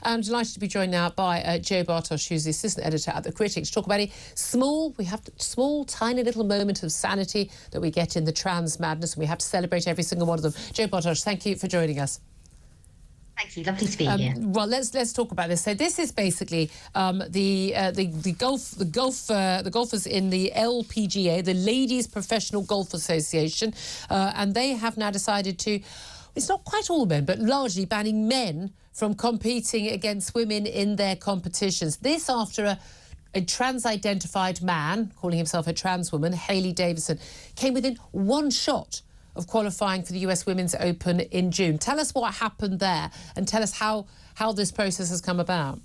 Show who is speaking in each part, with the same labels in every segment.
Speaker 1: I'm delighted to be joined now by Jo Bartosch, who's the assistant editor at the Critic, to talk about a small, tiny little moment of sanity that we get in the trans madness, and we have to celebrate every single one of them. Jo Bartosch, thank you for joining us.
Speaker 2: Thank you. Lovely to be here.
Speaker 1: Well, let's talk about this. So this is basically the golfers in the LPGA, the Ladies Professional Golf Association, and they have now decided to. It's not quite all men, but largely banning men from competing against women in their competitions. This after a trans-identified man, calling himself a trans woman, Hailey Davidson, came within one shot of qualifying for the US Women's Open in June. Tell us what happened there, and tell us how this process has come about.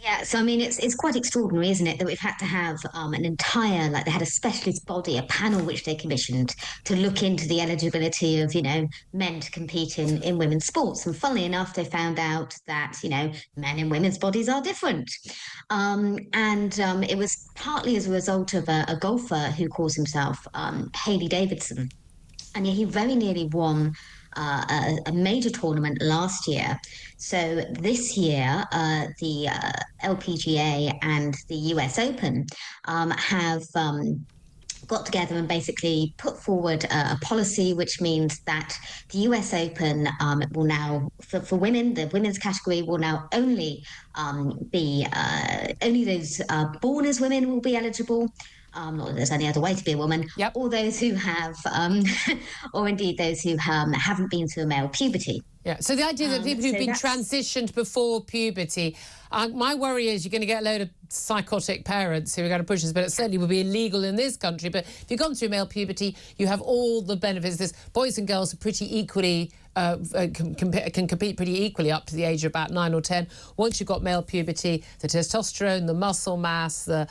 Speaker 2: Yeah, so I mean, it's quite extraordinary, isn't it, that we've had to have an entire, they had a specialist body, a panel which they commissioned to look into the eligibility of, men to compete in women's sports. And funnily enough, they found out that, men and women's bodies are different. It was partly as a result of a golfer who calls himself Hailey Davidson. And he very nearly won a major tournament last year. So this year, the LPGA and the US Open have got together and basically put forward a policy which means that the US Open will now, for women, the women's category will now only be, only those born as women will be eligible. Not that there's any other way to be a woman,
Speaker 1: yep.
Speaker 2: Or those who have, or indeed those who haven't been through male puberty.
Speaker 1: Yeah, so the idea that people who've been transitioned before puberty, my worry is you're going to get a load of psychotic parents who are going to push this, but it certainly would be illegal in this country. But if you've gone through male puberty, you have all the benefits. This boys and girls are pretty equally, can compete pretty equally up to the age of about 9 or 10. Once you've got male puberty, the testosterone, the muscle mass, the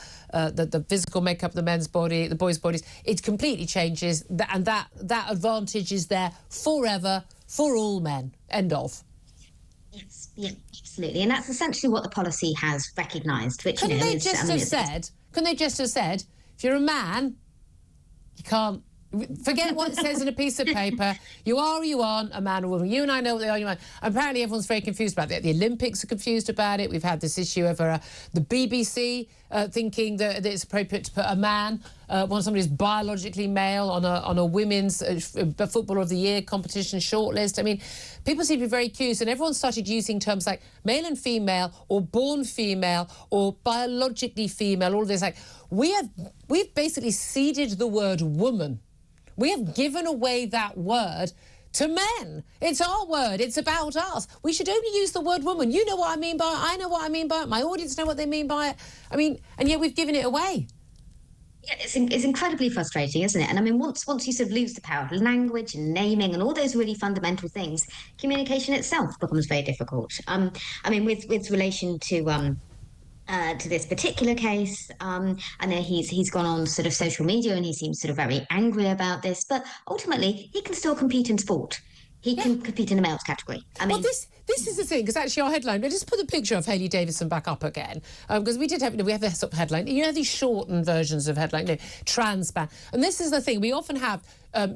Speaker 1: physical makeup of the men's body, the boys' bodies, it completely changes, and that advantage is there forever for all men. End of.
Speaker 2: Yes, yeah, absolutely, and that's essentially what the policy has recognised. Which
Speaker 1: couldn't they just have said? Couldn't they just have said, if you're a man, you can't. Forget what it says in a piece of paper. You are or you aren't a man or woman. You and I know what they are. You are. Apparently, everyone's very confused about it. The Olympics are confused about it. We've had this issue over the BBC thinking that it's appropriate to put a man, when somebody is biologically male, on a women's Footballer of the Year competition shortlist. I mean, people seem to be very confused, and everyone started using terms like male and female, or born female, or biologically female. All of this, we've basically ceded the word woman. We have given away that word to men. It's our word. It's about us. We should only use the word woman. You know what I mean by it. I know what I mean by it. My audience know what they mean by it. I mean, and yet we've given it away.
Speaker 2: Yeah, it's incredibly frustrating, isn't it? And I mean, once you sort of lose the power of language and naming and all those really fundamental things, communication itself becomes very difficult. I mean, with relation to this particular case, I know he's gone on sort of social media and he seems sort of very angry about this, but ultimately he can still compete in sport. He can compete in the males category. I mean,
Speaker 1: well, this is the thing, because actually our headline, we'll just put the picture of Hailey Davidson back up again, because we have this sort of headline. You know, these shortened versions of headline, trans ban. And this is the thing, we often have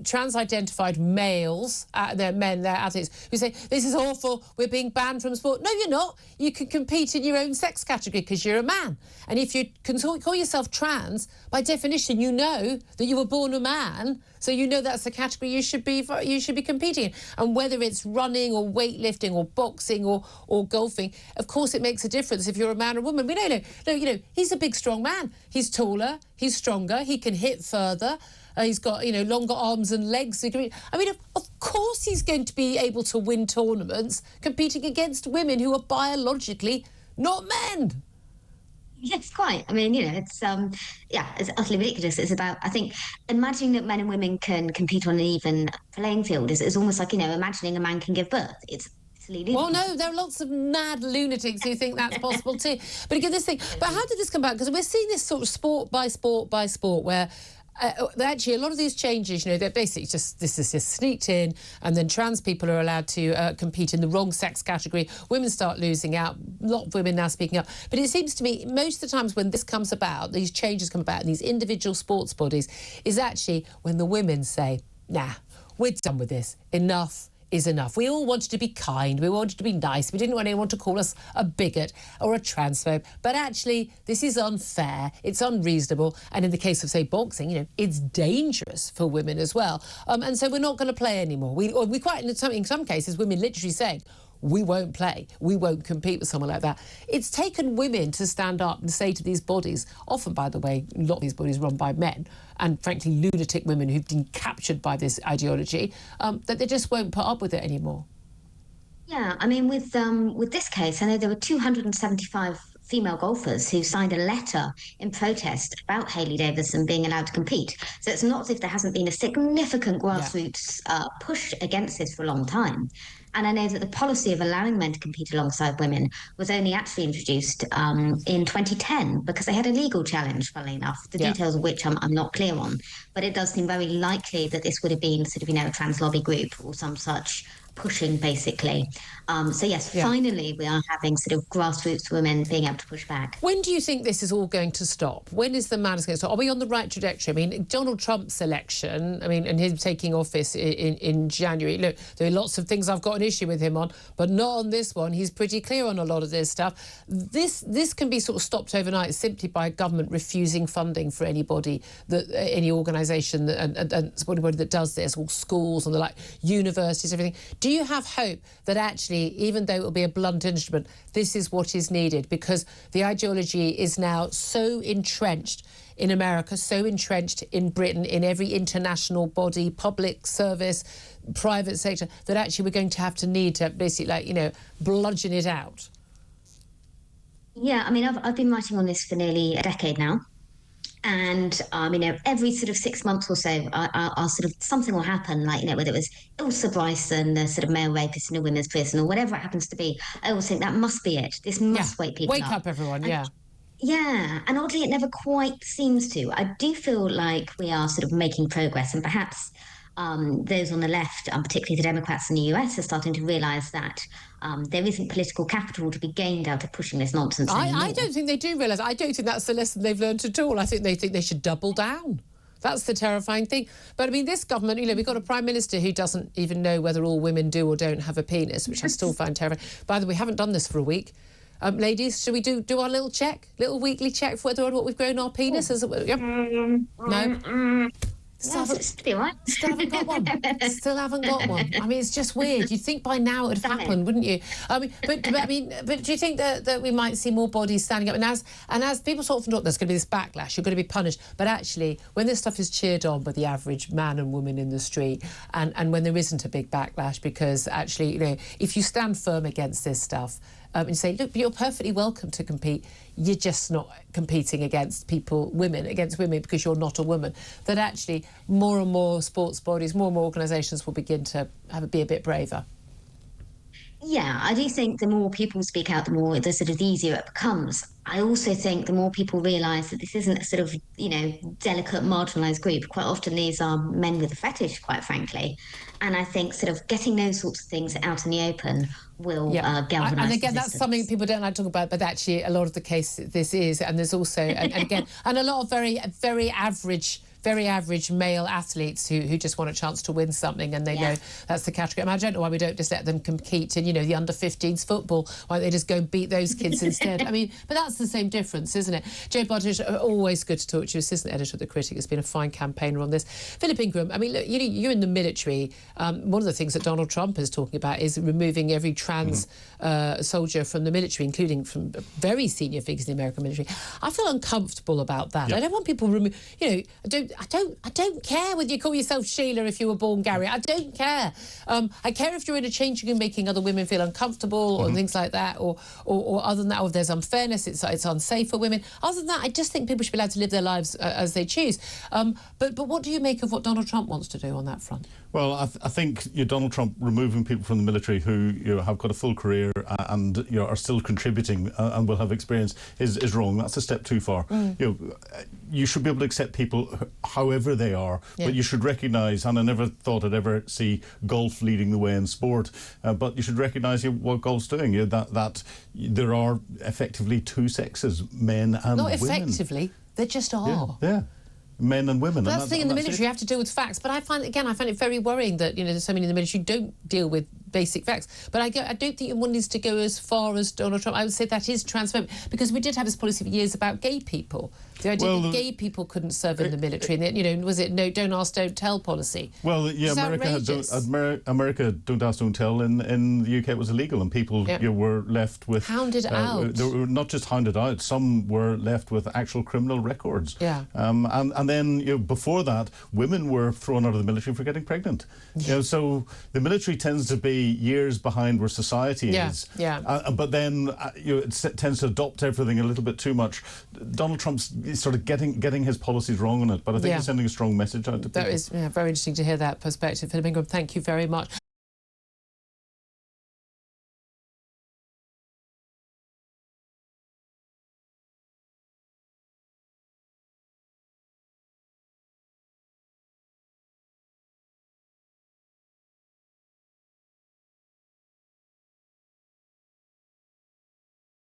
Speaker 1: trans-identified males, they're men, they're athletes, who say, this is awful, we're being banned from sport. No, you're not. You can compete in your own sex category because you're a man. And if you can call yourself trans, by definition, you know that you were born a man, so you know that's the category you should be competing in. And whether it's running or weightlifting or boxing or golfing, of course it makes a difference if you're a man or a woman. We know, he's a big, strong man. He's taller, he's stronger, he can hit further. He's got, longer arms and legs. I mean, of course he's going to be able to win tournaments competing against women who are biologically not men.
Speaker 2: Yes, quite. I mean, it's utterly ridiculous. It's about, I think, imagining that men and women can compete on an even playing field is almost like, imagining a man can give birth. It's
Speaker 1: well, no, there are lots of mad lunatics who think that's possible too. But again, this thing, but how did this come about? Because we're seeing this sort of sport by sport by sport where actually a lot of these changes, they're basically this is just sneaked in, and then trans people are allowed to compete in the wrong sex category. Women start losing out. A lot of women now speaking up. But it seems to me most of the times when this comes about, these changes come about in these individual sports bodies, is actually when the women say, nah, we're done with this. Enough is enough. We all wanted to be kind, we wanted to be nice, we didn't want anyone to call us a bigot or a transphobe, but actually this is unfair, it's unreasonable, and in the case of, say, boxing, you know, it's dangerous for women as well. And so we're not going to play anymore. We quite, in some cases, women literally saying, we won't play, we won't compete with someone like that. It's taken women to stand up and say to these bodies, often, by the way, a lot of these bodies run by men, and frankly lunatic women who've been captured by this ideology, that they just won't put up with it anymore.
Speaker 2: Yeah, I mean, with this case, I know there were 275 female golfers who signed a letter in protest about Hailey Davidson being allowed to compete. So it's not as if there hasn't been a significant grassroots push against this for a long time. And I know that the policy of allowing men to compete alongside women was only actually introduced in 2010 because they had a legal challenge, funnily enough, the details of which I'm not clear on. But it does seem very likely that this would have been sort of, you know, a trans lobby group or some such pushing, basically. So yes, finally we are having sort of grassroots women being able to push back.
Speaker 1: When do you think this is all going to stop? When is the madness going to stop? Are we on the right trajectory? I mean, Donald Trump's election, I mean, and him taking office in January, look, there are lots of things I've got an issue with him on, but not on this one. He's pretty clear on a lot of this stuff. This can be sort of stopped overnight simply by government refusing funding for anybody, any organisation and anybody that does this, or schools and the like, universities, everything. Do you have hope that actually, even though it will be a blunt instrument, this is what is needed? Because the ideology is now so entrenched in America, so entrenched in Britain, in every international body, public service, private sector, that actually we're going to need to basically, like, you know, bludgeon it out.
Speaker 2: Yeah, I mean, I've been writing on this for nearly a decade now. And, you know, every sort of 6 months or so, I'll sort of, something will happen, like, you know, whether it was Ilsa Bryson, the sort of male rapist in a women's prison, or whatever it happens to be, I always think that must be it. This must wake people up.
Speaker 1: Wake up, everyone,
Speaker 2: Yeah, and oddly, it never quite seems to. I do feel like we are sort of making progress, and perhaps those on the left, particularly the Democrats in the US, are starting to realise that there isn't political capital to be gained out of pushing this nonsense anymore.
Speaker 1: I don't think they do realise. I don't think that's the lesson they've learned at all. I think they should double down. That's the terrifying thing. But, I mean, this government, you know, we've got a Prime Minister who doesn't even know whether all women do or don't have a penis, which I still find terrifying. By the way, we haven't done this for a week. Ladies, should we do our little check, little weekly check for whether or not we've grown our penis? Yep. No.
Speaker 2: Still
Speaker 1: haven't got one. Still haven't got one. I mean, it's just weird. You'd think by now it would have happened, wouldn't you? I mean, but do you think that we might see more bodies standing up? And as people sort of thought there's going to be this backlash, you're going to be punished. But actually, when this stuff is cheered on by the average man and woman in the street, and when there isn't a big backlash, because actually, you know, if you stand firm against this stuff, and say, look, you're perfectly welcome to compete. You're just not competing against women because you're not a woman. That actually more and more sports bodies, more and more organisations will begin to be a bit braver.
Speaker 2: Yeah, I do think the more people speak out, the easier it becomes. I also think the more people realise that this isn't a sort of, you know, delicate, marginalised group. Quite often these are men with a fetish, quite frankly. And I think sort of getting those sorts of things out in the open will galvanise.
Speaker 1: And again, that's something people don't like to talk about, but actually a lot of the case this is. And there's also, and again, and a lot of very average male athletes who just want a chance to win something, and they know that's the category. I don't know why we don't just let them compete in, you know, the under-15s football. Why don't they just go and beat those kids instead? I mean, but that's the same difference, isn't it? Joe Bartosch, always good to talk to you, assistant editor of the Critic. Has been a fine campaigner on this. Philip Ingram, I mean, look, you're in the military. One of the things that Donald Trump is talking about is removing every trans soldier from the military, including from very senior figures in the American military. I feel uncomfortable about that. I don't want people I don't care whether you call yourself Sheila if you were born Gary. I don't care. I care if you're in a change and making other women feel uncomfortable or things like that, or other than that, or if there's unfairness, it's unsafe for women. Other than that, I just think people should be allowed to live their lives as they choose. But what do you make of what Donald Trump wants to do on that front?
Speaker 3: Well, I think Donald Trump removing people from the military who have got a full career and are still contributing and will have experience is wrong. That's a step too far. You should be able to accept people however they are, but you should recognise, and I never thought I'd ever see golf leading the way in sport, but you should recognise what golf's doing. That there are effectively two sexes, men and women.
Speaker 1: Not effectively, there just are.
Speaker 3: Yeah. men and women.
Speaker 1: That's the thing in the military. You have to deal with facts. But I find it very worrying that there's so many in the military who don't deal with basic facts. But I don't think one needs to go as far as Donald Trump. I would say that is transphobic, because we did have this policy for years about gay people. The idea that gay people couldn't serve in the military, and was it no, don't ask, don't tell policy?
Speaker 3: Well, yeah, America don't ask, don't tell. In the UK, it was illegal, and people were left with
Speaker 1: hounded out.
Speaker 3: They were not just hounded out; some were left with actual criminal records.
Speaker 1: Yeah.
Speaker 3: And then before that, women were thrown out of the military for getting pregnant. So the military tends to be years behind where society is. But then it tends to adopt everything a little bit too much. Donald Trump's sort of getting his policies wrong on it, but I think he's sending a strong message out to people.
Speaker 1: That is very interesting to hear that perspective. Philip Ingram, thank you very much.